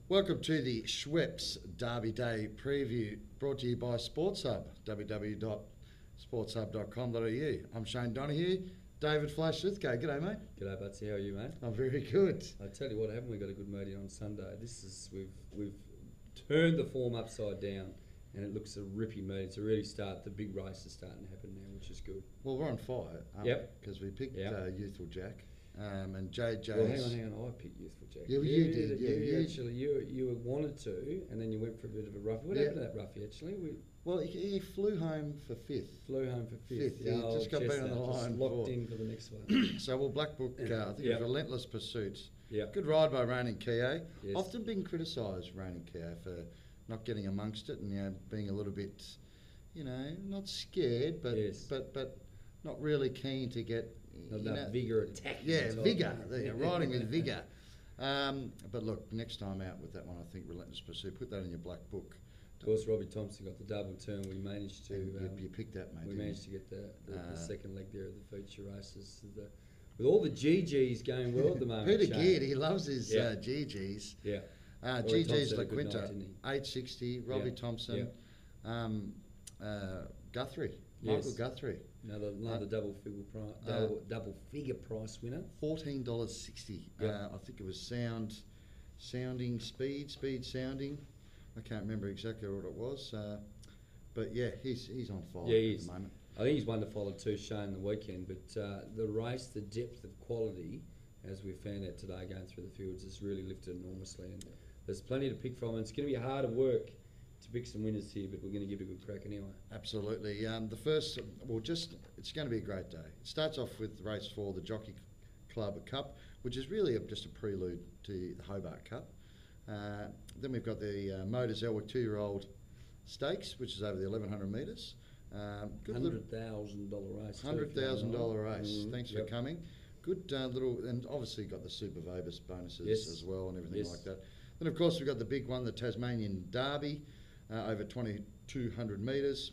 Welcome to the Schweppes Derby Day preview, brought to you by Sports Hub, www.sportshub.com.au. I'm Shane Donoghue, David Flash Lithgow. G'day, mate. G'day, Butsy. How are you, mate? I'm very good. I tell you what, haven't we got a good meeting on Sunday? We've turned the form upside down, and it looks a rippy meeting. It's a really start. The big race is starting to happen now, which is good. Well, we're on fire, Yep. Because we picked Youthful Jack, and JJ's... Well, hang on. I picked Youthful Jack. Yeah, you did. You wanted to, and then you went for a bit of a roughie. What happened to that roughie, actually? Well, he flew home for fifth. Fifth. He just got beat on the line. Locked in for the next one. So, well, Black Book, I think it was Relentless Pursuit. Yeah. Good ride by Reigning Keo. Yes. Often been criticised, Reigning Keo, for not getting amongst it and being a little bit, not scared, but not really keen to get Not enough vigour attack. Yeah, vigour. Riding with vigour. But look, next time out with that one, I think Relentless Pursuit. Put that in your Black Book. Of course, Robbie Thompson got the double turn. We managed to. You picked that, mate. We managed to get the second leg there of the feature races. With all the GGs going well at the moment. Peter Geard, he loves his GGs. Yeah. GG's La Quinta, 860. Robbie Thompson, Guthrie, Michael Guthrie. Another double figure price winner. $14.60. I think it was speed sounding. I can't remember exactly what it was, but yeah, he's on fire at the moment. I think he's one to follow too, Shane, the weekend. But the race, the depth of quality, as we found out today going through the fields, has really lifted enormously. And there's plenty to pick from. And it's going to be harder work to pick some winners here, but we're going to give it a good crack anyway. Absolutely. It's going to be a great day. It starts off with race 4, the Jockey Club Cup, which is really just a prelude to the Hobart Cup. Then we've got the Motors Elwick 2-year-old Stakes, which is over the 1,100 metres. $100,000 race. $100,000 race. Thanks for coming. Good and obviously got the Super Vobis bonuses as well and everything like that. Then of course we've got the big one, the Tasmanian Derby, over 2,200 metres.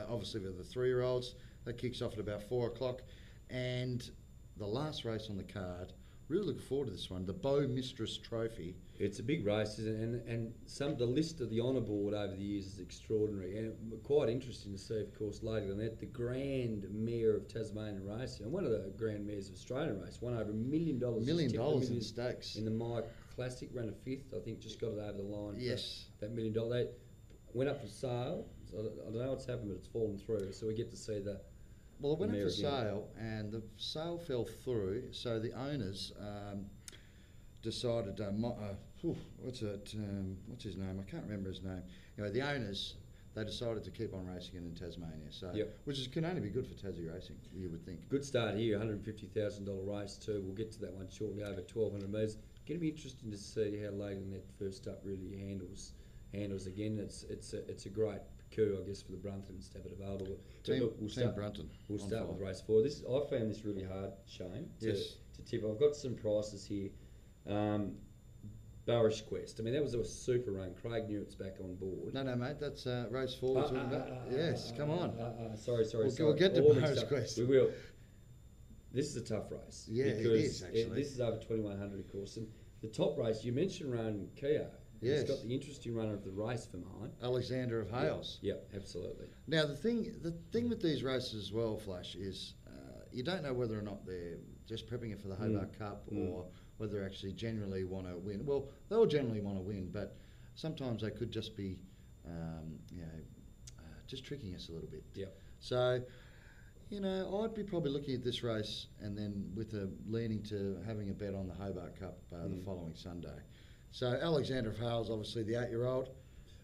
Obviously with the 3-year-olds, that kicks off at about 4 o'clock. And the last race on the card, really looking forward to this one, the Bow Mistress Trophy. It's a big race, isn't it? And the list of the honour board over the years is extraordinary. And quite interesting to see, of course, later than that, the Grand Mayor of Tasmanian Racing, and one of the Grand Mayors of Australian Race, won over $1 million. $1 million in stakes. In the Mike Classic, ran a 5th, I think, just got it over the line. Yes. That $1 million. They went up for sale. So I don't know what's happened, but it's fallen through. So we get to see the... Well, it went up for sale, and the sale fell through, so the owners decided, what's his name? I can't remember his name. Anyway, the owners, they decided to keep on racing it in Tasmania, which can only be good for Tassie racing, you would think. Good start here, $150,000 race too. We'll get to that one shortly, over 1,200 metres. Going to be interesting to see how Leighton that first up really handles again. It's a great coup, I guess, for the Bruntons to have it available. We'll start Brunton. We'll start with race 4. I found this really hard, Shane, to tip. I've got some prices here. Barish Quest. I mean, that was a super run. Craig Newitt's back on board. No, mate, that's race 4. Yes, come on. Sorry. We'll get to Barish Quest. We will. This is a tough race. Yeah, it is, actually. This is over 2,100, of course. And the top race, you mentioned Rowan Keogh. Yes. He's got the interesting runner of the race for mine. Alexander of Hales. Yeah, absolutely. Now, the thing with these races as well, Flash, is you don't know whether or not they're just prepping it for the Hobart Cup or whether they actually generally want to win. Well, they'll generally want to win, but sometimes they could just be, just tricking us a little bit. Yeah. So, I'd be probably looking at this race and then with a leaning to having a bet on the Hobart Cup the following Sunday. So Alexander of Hales, obviously the 8-year-old.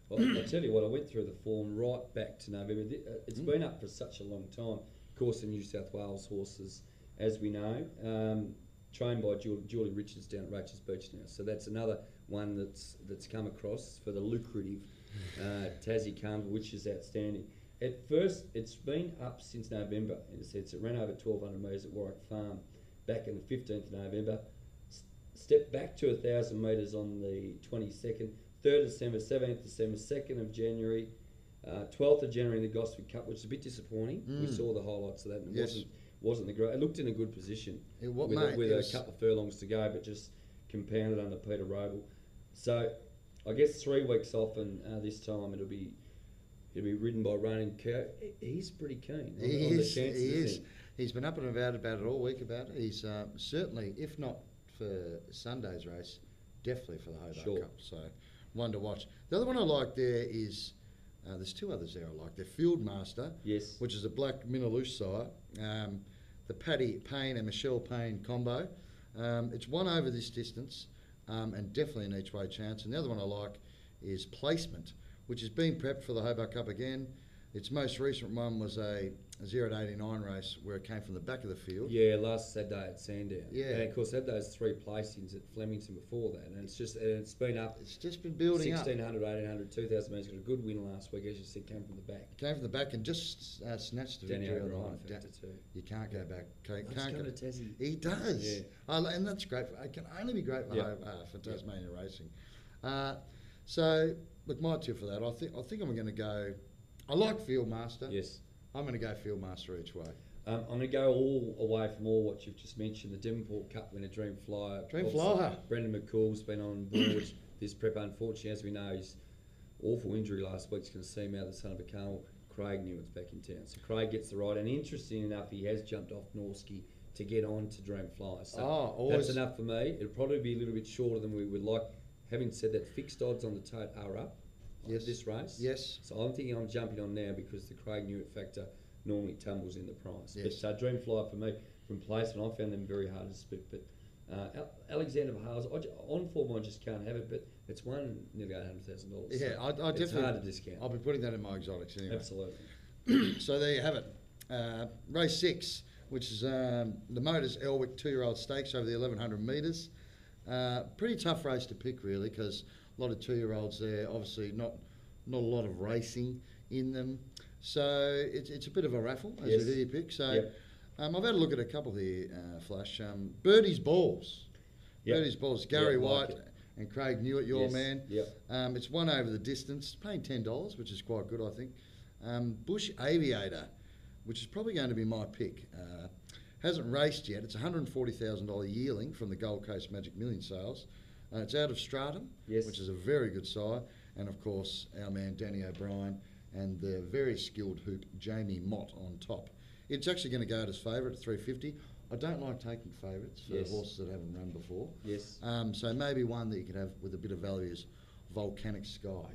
Well, I'll tell you what, I went through the form right back to November. It's been up for such a long time. Of course, the New South Wales horses, as we know, trained by Julie Richards down at Rachel's Beach now. So that's another one that's come across for the lucrative Tassie Carnival, which is outstanding. At first, it's been up since November, in a sense. It ran over 1,200 metres at Warwick Farm back on the 15th of November. Stepped back to 1,000 metres on the 22nd, 3rd December, 17th December, 2nd of January, 12th of January in the Gosford Cup, which is a bit disappointing. We saw the highlights of that, and it wasn't the great. It looked in a good position with a couple of furlongs to go, but just compounded under Peter Roble. So I guess 3 weeks off, and this time it'll be ridden by Ronan Kerr. He's pretty keen on the chances, he is. isn't He's been up and about it all week about it. He's certainly, if not for Sunday's race, definitely for the Hobart Cup. So one to watch. The other one I like there is, there's 2 others there I like. The Fieldmaster, yes, which is a black Minnaloos sire. The Paddy Payne and Michelle Payne combo. It's won over this distance, and definitely an each way chance. And the other one I like is Placement, which is being prepped for the Hobart Cup again. Its most recent one was a 0-89 race where it came from the back of the field. Yeah, last Saturday at Sandown. Yeah, and of course had those 3 placings at Flemington before that, and it's been up. It's just been building 1600, 1800, 2000 metres. Got a good win last week, as you said. Came from the back. Came from the back and just snatched the victory on the line. You can't go back. Can't go to Tassie. He does. Yeah. And that's great. It can only be great for Tasmania racing. So look, my tip for that. I think I'm going to go. I like Fieldmaster. Yes. I'm going to go Fieldmaster each way. I'm going to go all away from all what you've just mentioned. The Devonport Cup winner, Dream Flyer. Dream Flyer. Brendan McCall's been on board this prep. Unfortunately, as we know, his awful injury last week's going to see him out the son of a Carl. Craig Newart's back in town. So Craig gets the ride. And interesting enough, he has jumped off Norski to get on to Dream Flyer. So that's enough for me. It'll probably be a little bit shorter than we would like. Having said that, fixed odds on the tote are up. Yes. This race. Yes. So I'm thinking I'm jumping on now because the Craig Newitt factor normally tumbles in the price. Yes. But Dream Flyer for me, from Placement, I found them very hard to split. But Alexander Bahars, on form I just can't have it, but it's won nearly $800,000. Yeah, so I it's definitely hard to discount. I'll be putting that in my exotics anyway. Absolutely. So there you have it. Race 6, which is the Motors Elwick 2-year-old stakes over the 1100 metres. Pretty tough race to pick really, because a lot of 2-year-olds there, obviously not a lot of racing in them. So it's a bit of a raffle as a do pick. So I've had a look at a couple here, Flash. Birdie's Balls. Birdie's Balls, Gary White and Craig Newitt, your man. It's won over the distance, paying $10, which is quite good, I think. Bush Aviator, which is probably going to be my pick. Hasn't raced yet. It's a $140,000 yearling from the Gold Coast Magic Million sales. It's out of Stratum, which is a very good sire. And of course, our man Danny O'Brien and the very skilled hoop Jamie Mott on top. It's actually going to go at his favourite at $350. I don't like taking favourites for horses that haven't run before. So maybe one that you could have with a bit of value is Volcanic Sky.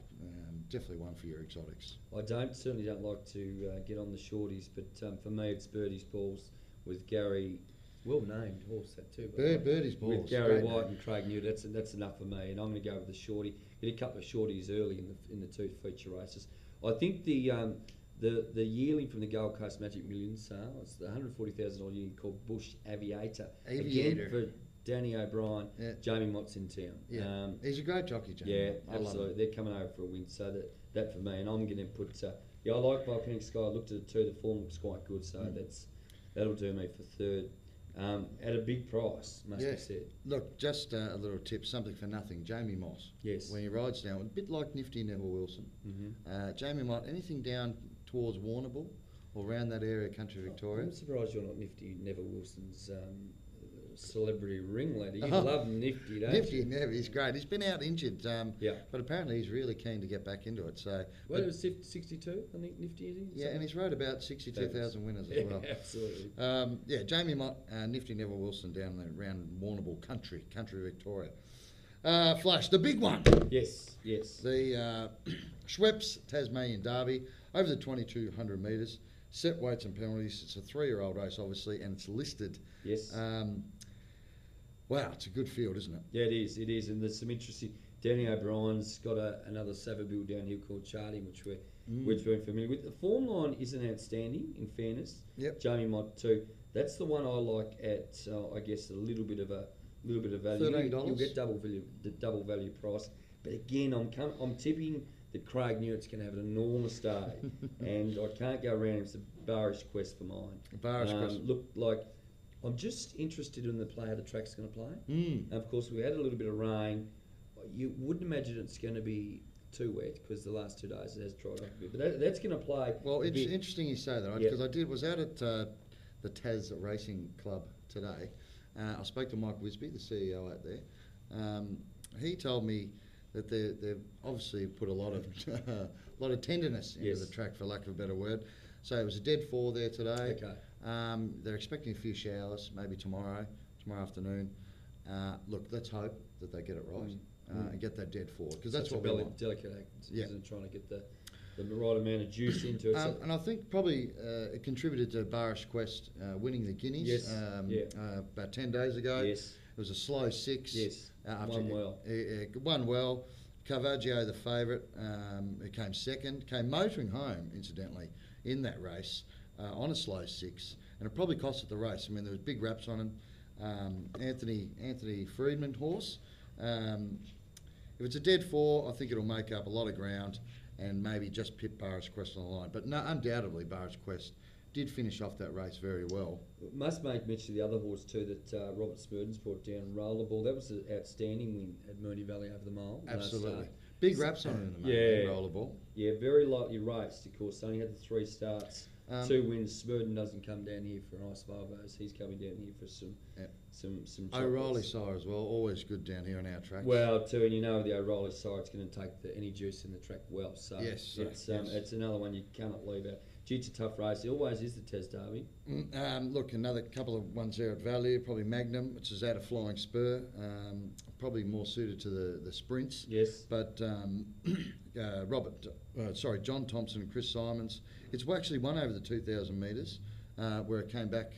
Definitely one for your exotics. I certainly don't like to get on the shorties, but for me it's Birdie's Balls with Gary. Well named horse that too. Birdie's Balls with Gary White and Craig Newitt. That's enough for me, and I'm going to go with the shorty. Get a couple of shorties early in the 2 feature races. I think the yearling from the Gold Coast Magic Millions sale, it's the $140,000 yearling called Bush Aviator. Again for Danny O'Brien. Jamie Mott's in town. He's a great jockey, Jamie. Yeah, absolutely. They're coming over for a win, so that for me, and I'm going to put. I like Volcanic Sky. I looked at it too. The form looks quite good, so that'll do me for third. At a big price, must be said. Look, just a little tip, something for nothing. Jamie Mott. Yes. When he rides down, a bit like Nifty Neville Wilson. Jamie Mott, anything down towards Warrnambool or around that area, Country Victoria? I'm surprised you're not Nifty Neville Wilson's celebrity ringleader. You love Nifty, don't Nifty you? Neville, he's great. He's been out injured, but apparently he's really keen to get back into it. So, it was 62, I think, Nifty, is he? Yeah, and he's rode about 62,000 winners as well. Absolutely. Jamie Mott, Nifty Neville Wilson down there around Warrnambool Country Victoria. Flash, the big one. Yes. The Schweppes Tasmanian Derby over the 2,200 metres. Set weights and penalties. It's a 3-year-old race, obviously, and it's listed. Yes. Wow, it's a good field, isn't it? Yeah, it is, and there's some interesting. Danny O'Brien's got another Savabeel downhill called Charlie, which we're familiar with. The form line isn't outstanding, in fairness. Jamie Mott too. That's the one I like at, I guess, a little bit of value. $13. You'll get double value price. But again, I'm tipping that Craig Newitt's going to have an enormous day, and I can't go around. It's a bearish quest for mine. Quest. Look like. I'm just interested in the play how the track's going to play. And of course, we had a little bit of rain. You wouldn't imagine it's going to be too wet because the last 2 days it has dried up a bit. But that's going to play. Well, it's interesting you say that, right? Because I was out at the Tas Racing Club today. I spoke to Mike Wisby, the CEO out there. He told me that they've obviously put a lot of tenderness into the track, for lack of a better word. So it was a dead 4 there today. Okay. They're expecting a few showers, maybe tomorrow afternoon. Look, let's hope that they get it right and get that dead 4, because that's what we want. Delicate act, isn't it, trying to get the right amount of juice into it. And I think probably it contributed to Barish Quest winning the Guineas about 10 days ago. Yes. It was a slow 6. Yes. Won well. Caravaggio, the favourite, who came second, came motoring home, incidentally, in that race on a slow 6, and it probably cost it the race. I mean, there was big raps on him. Anthony Friedman horse. If it's a dead 4, I think it'll make up a lot of ground and maybe just pit Barish Quest on the line. But no, undoubtedly, Barish Quest did finish off that race very well. Must make mention of the other horse too that Robert Smurden's brought down, Rollerball. That was an outstanding win at Moonee Valley over the mile. Absolutely. Big raps on him in the main, Rollerball. Yeah, very lightly raced, of course. Only had the 3 starts. 2 wins. Smurden doesn't come down here for nice Volvos. He's coming down here for some O'Reilly sire as well. Always good down here on our tracks. Well, too, and you know the O'Reilly sire, it's going to take any juice in the track well. So it's another one you cannot leave out. Gee, it's a tough race. It always is the Tas Derby. Look, another couple of ones there at value. Probably Magnum, which is out of Flying Spur. Probably more suited to the sprints. Yes. But John Thompson and Chris Simons. It's actually won over the 2,000 metres, where it came back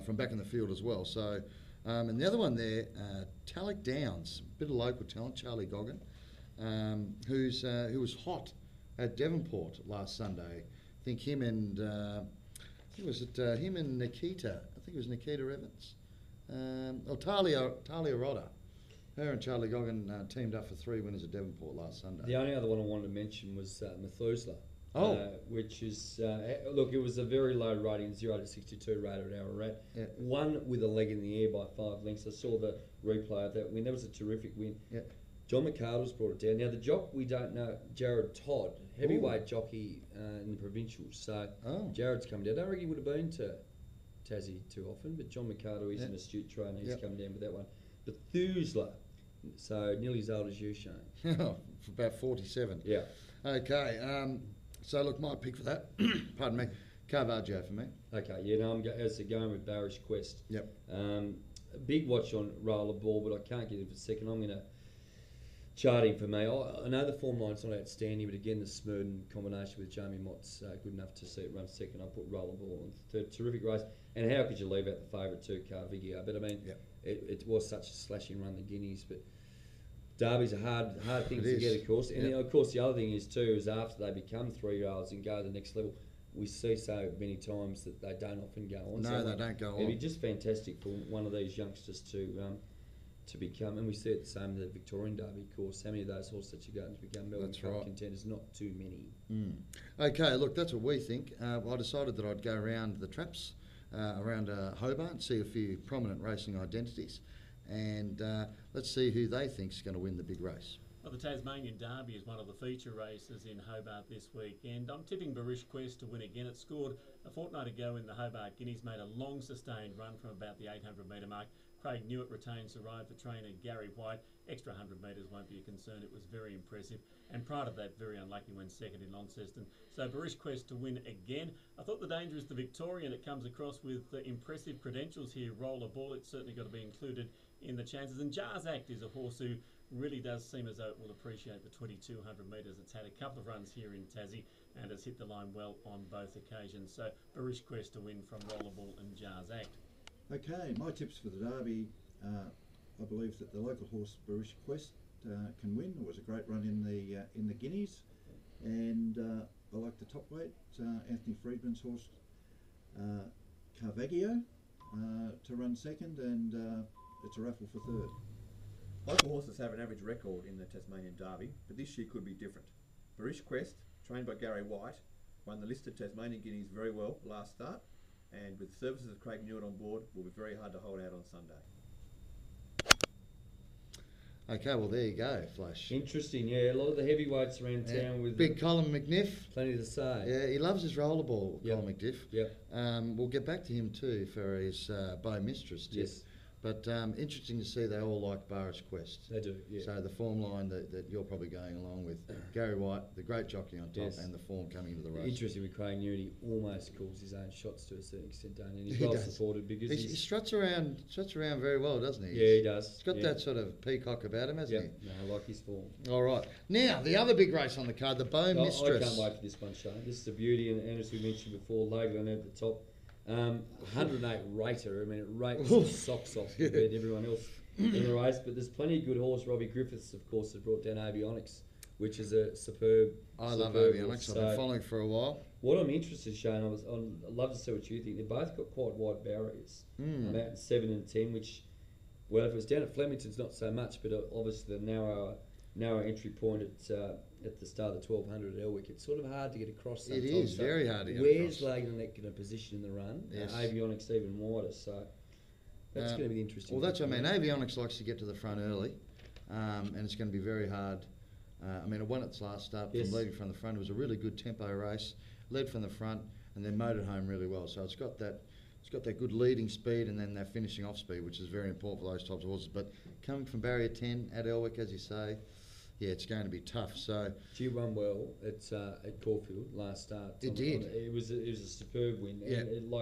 from back in the field as well. So, and the other one there, Tallick Downs, a bit of local talent, Charlie Goggin, who was hot at Devonport last Sunday. I think him and him and Nikita. I think it was Nikita Evans. Talia Rodder. Her and Charlie Goggin teamed up for 3 winners at Devonport last Sunday. The only other one I wanted to mention was Methuselah. Oh. Which is, look, it was a very low rating, 0 to 62 rated at Ararat. Yeah. Won with a leg in the air by 5 lengths. I saw the replay of that win. That was a terrific win. Yeah. John McArdle's brought it down. Now, the jock we don't know, Jared Todd, heavyweight jockey in the provincials. So Jared's come down. I don't reckon he would have been to Tassie too often, but John McArdle is an astute trainer. He's come down with that one. Methuselah, so nearly as old as you, Shane. For about 47. Yeah. Okay. So, look, my pick for that, pardon me, Caravaggio for me. Okay, yeah, no, I'm going with Barish Quest. Yep. A big watch on Rollerball, but I can't get him for second. I'm going to chart him for me. I know the form line's not outstanding, but again, the Smurden combination with Jamie Mott's good enough to see it run second. I put Rollerball on third. Terrific race. And how could you leave out the favourite too, Caravaggio? But I mean, it was such a slashing run, the Guineas, but Derby's a hard thing to get, of course. And of course, the other thing is too, is after they become 3-year-olds and go to the next level, we see so many times that they don't often go on. No, they don't go on. It'd be just fantastic for one of these youngsters to become, and we see it the same in the Victorian Derby course. How many of those horses that you got to become Melbourne Cup contenders? Not too many. Okay, look, that's what we think. I decided that I'd go around the traps, around Hobart, and see a few prominent racing identities. And let's see who they think is going to win the big race. Well, the Tasmanian Derby is one of the feature races in Hobart this weekend. I'm tipping Barish Quest to win again. It scored a fortnight ago in the Hobart Guineas, made a long sustained run from about the 800 metre mark. Craig Newitt retains the ride for trainer Gary White. Extra 100 metres won't be a concern. It was very impressive. And prior to that, very unlucky when second in Launceston. So Barish Quest to win again. I thought the danger is the Victorian. It comes across with impressive credentials here. Rollerball, it's certainly got to be included in the chances. And Jars Act is a horse who really does seem as though it will appreciate the 2,200 metres. It's had a couple of runs here in Tassie and has hit the line well on both occasions. So Barish Quest to win from Rollerball and Jars Act. Okay, my tips for the Derby, I believe that the local horse Barish Quest can win. It was a great run in the Guineas, and I like the top weight, Anthony Friedman's horse Caravaggio to run second, and it's a raffle for third. Local horses have an average record in the Tasmanian Derby, but this year could be different. Barish Quest, trained by Gary White, won the listed Tasmanian Guineas very well last start, and with services of Craig Newitt on board, will be very hard to hold out on Sunday. Okay, well there you go, Flash. Interesting, yeah. A lot of the heavyweights around town with big Colin McNiff. Plenty to say. Yeah, he loves his rollerball, Colin McNiff. Yep. We'll get back to him too for his Bow Mistress tip. Yes. But interesting to see they all like Barish Quest. They do, yeah. So the form line that you're probably going along with, Gary White, the great jockey on top, Yes. and the form coming into the race. Interesting with Craig Newton, he almost calls his own shots to a certain extent, don't he? And he's He well does. supported because He struts around very well, doesn't he? Yeah, he does. He's got that sort of peacock about him, hasn't he? No, I like his form. All right. Now, the other big race on the card, the Bow Mistress. I can't wait for this one, Shane. This is a beauty, and as we mentioned before, Lithgow at the top. 108 rater. I mean, it rates the socks off compared to everyone else in the race. But there's plenty of good horse. Robbie Griffiths, of course, has brought down Avionics, which is a superb. I love horse. Avionics. I've been following for a while. What I'm interested, Shane, I'd love to see what you think. They've both got quite wide barriers. I'm out in 7 and 10, which, well, if it was down at Flemington's, not so much, but obviously the narrow entry point at the start of the 1200 at Elwick, it's sort of hard to get across sometimes. It is very hard to get where's across. Lagnanek going to position in the run? Yes. Avionics even wider, so that's going to be interesting. Well, that's what I mean. Avionics likes to get to the front early, and it's going to be very hard. I mean, it won its last start from leading from the front. It was a really good tempo race, led from the front, and then motored home really well. So it's got that good leading speed and then that finishing off speed, which is very important for those types of horses. But coming from barrier 10 at Elwick, as you say, yeah, it's going to be tough. So She run well at Caulfield last start. It did. It was a superb win. Yeah. And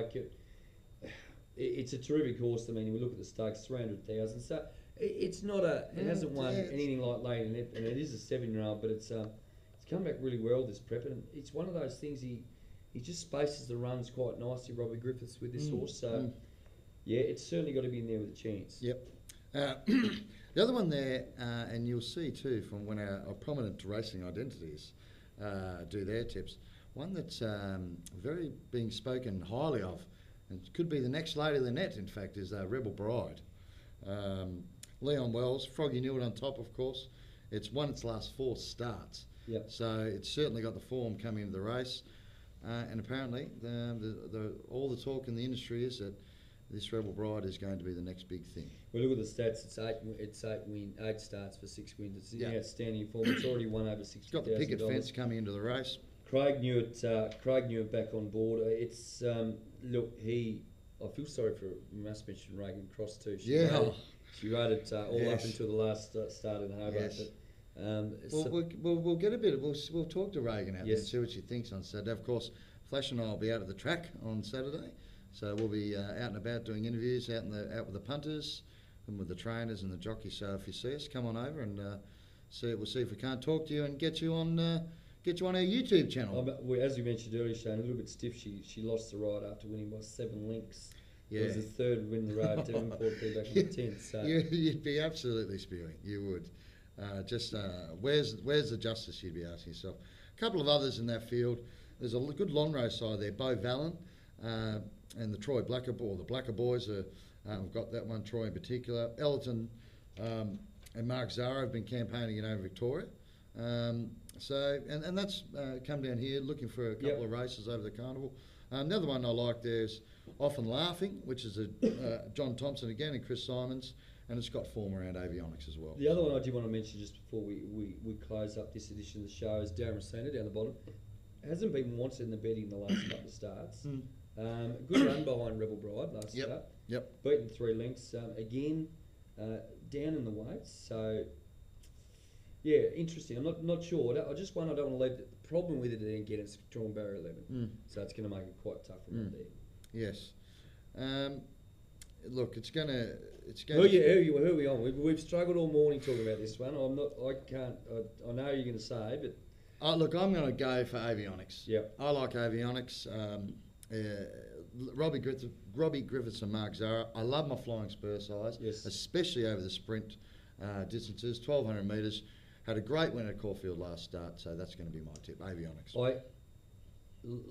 it's a terrific horse. I mean, we look at the stakes, 300,000. So it's not it hasn't won anything like Lane, and it is a 7-year-old, but it's come back really well this prep, and it's one of those things he just spaces the runs quite nicely, Robbie Griffiths, with this horse. So yeah, it's certainly got to be in there with a chance. Yep. The other one there, and you'll see too from when our prominent racing identities do their tips, one that's very being spoken highly of, and could be the next lady of the net, in fact, is Rebel Bride. Leon Wells, Froggy Newt on top, of course. It's won its last 4 starts. Yep. So it's certainly got the form coming into the race. And apparently, all the talk in the industry is that this Rebel Bride is going to be the next big thing. Well, look at the stats. It's 8 starts for 6 wins. It's in outstanding form. It's already won over $60,000. It's got the picket fence coming into the race. Craig Newt back on board. It's look, I feel sorry for. We must mention Reagan Cross too. She rode it all up until the last start in Hobart. Yes. But, we'll get a bit. We'll talk to Reagan out there and see what she thinks on Saturday. Of course, Flash and I will be out at the track on Saturday, so we'll be out and about doing interviews out with the punters and with the trainers and the jockeys. So if you see us, come on over and we'll see if we can't talk to you and get you on our YouTube channel. As we mentioned earlier, Shane, a little bit stiff. She lost the ride after winning by 7 lengths. Yeah. It was the 3rd win in the road. Devonport be back on the 10th. So. You'd be absolutely spewing. You would. Where's the justice, you'd be asking yourself. A couple of others in that field. There's a good long-row side there. Beau Vallon and the Troy Blacker Boys. The Blacker Boys have got that one, Troy in particular. Ellerton and Mark Zara have been campaigning in over Victoria. So that's come down here looking for a couple of races over the carnival. The other one I like there is Often Laughing, which is John Thompson again and Chris Simons, and it's got form around Avionics as well. The other one I did want to mention just before we close up this edition of the show is Darren Messina down the bottom. Hasn't been wanted in the betting in the last couple of starts. Good run behind Rebel Bride last start. Yep. Beaten 3 lengths. Again, down in the weights. So, yeah, interesting. I'm not sure. I don't want to leave the problem with it then get it's drawn barrier 11. So it's going to make it quite tough from there. Yes. Look, it's going to. Who are we on? We've struggled all morning talking about this one. I know you're going to say, but look, I'm going to go for Avionics. Yep. I like Avionics. Robbie Griffiths and Mark Zara. I love my flying spur size, especially over the sprint distances, 1,200 metres. Had a great win at Caulfield last start, so that's going to be my tip. Avionics.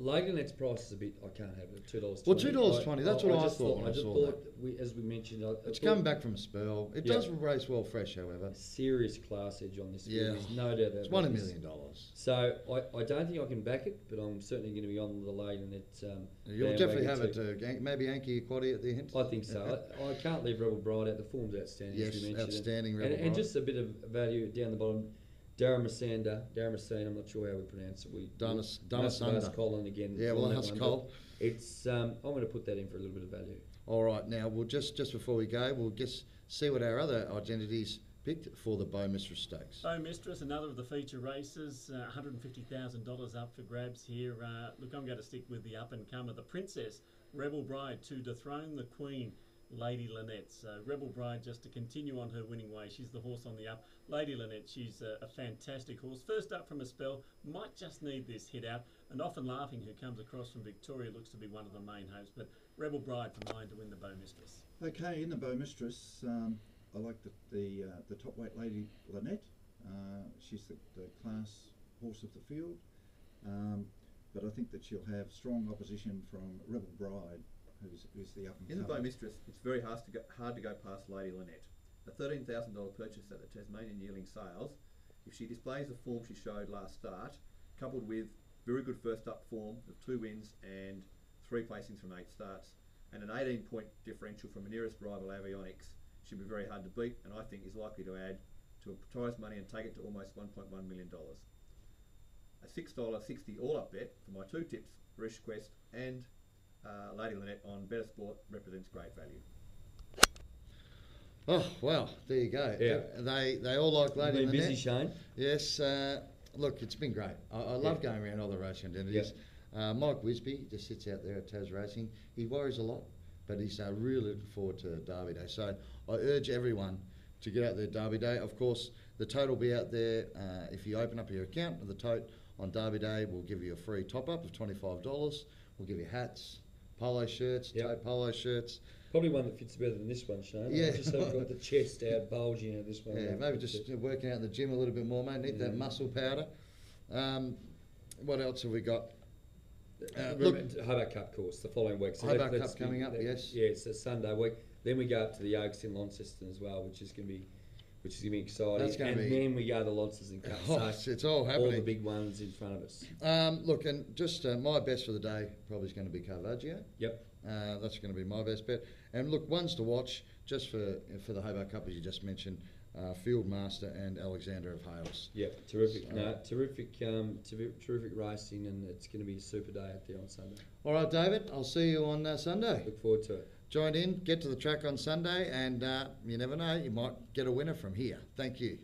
Laganet's price is a bit. I can't have it. $2.20. Well, $2.20. That's what I thought. I just thought, as we mentioned, it's come back from a spell. It does race well fresh, however. Serious class edge on this. Yeah, there's no doubt. It's $1 million. So I don't think I can back it, but I'm certainly going to be on the Laganet. You'll definitely have it. Maybe Anki Quaddy at the end. I think so. I can't leave Rebel Bride out. The form's outstanding. Yes, as we mentioned. Outstanding Rebel Bride. And just a bit of value down the bottom. Darramacanda, I'm not sure how we pronounce it. Darmasanda. Colin again. Yeah, well, that's Cole. It's I'm going to put that in for a little bit of value. All right, now we'll just before we go, we'll just see what our other identities picked for the Bow Mistress Stakes. Bow Mistress, another of the feature races, $150,000 up for grabs here. Look, I'm going to stick with the up-and-comer, the Princess, Rebel Bride, to dethrone the Queen, Lady Lynette. So Rebel Bride, just to continue on her winning way. She's the horse on the up. Lady Lynette, she's a fantastic horse. First up from a spell, might just need this hit out. And Often Laughing, who comes across from Victoria, looks to be one of the main hopes. But Rebel Bride for mine to win the Bow Mistress. Okay, in the Bow Mistress, I like the top weight Lady Lynette. She's the class horse of the field, but I think that she'll have strong opposition from Rebel Bride, who's the up and In the comer. Bow Mistress, it's very hard to go past Lady Lynette. A $13,000 purchase at the Tasmanian Yearling Sales. If she displays the form she showed last start, coupled with very good first up form of 2 wins and 3 placings from 8 starts, and an 18-point differential from her nearest rival Avionics, should be very hard to beat, and I think is likely to add to a prize money and take it to almost $1.1 million. A $6.60 all-up bet for my 2 tips, Barish Quest and Lady Lynette on Better Sport, represents great value. Oh, well, there you go. Yeah. They all like Lady Been Lynette. busy, Shane. Yes, look, it's been great. I love going around all the racing identities. Mike Wisby just sits out there at Tas Racing. He worries a lot, but he's really looking forward to Derby Day. So I urge everyone to get out there Derby Day. Of course, the tote will be out there. If you open up your account with the tote on Derby Day, we'll give you a free top-up of $25. We'll give you hats, polo shirts, tote polo shirts. Probably one that fits better than this one, Shane. Yeah. I just haven't got the chest out bulging out this one. Yeah, maybe just working out in the gym a little bit more, mate. Need that muscle powder. What else have we got? Hobart Cup course the following week. So Hobart Cup coming up, yes. Yeah, it's a Sunday week. Then we go up to the Oaks in Launceston as well, which is going to be exciting. That's going to be. Then we go to Launceston Cup. Oh, so it's all happening. All the big ones in front of us. Look, and just my best for the day probably is going to be Caravaggio. Yep. That's going to be my best bet. And look, ones to watch just for the Hobart Cup, as you just mentioned, Fieldmaster and Alexander of Hales. Yep, terrific. Terrific racing, and it's going to be a super day out there on Sunday. All right, David, I'll see you on Sunday. Look forward to it. Join in, get to the track on Sunday, and you never know, you might get a winner from here. Thank you.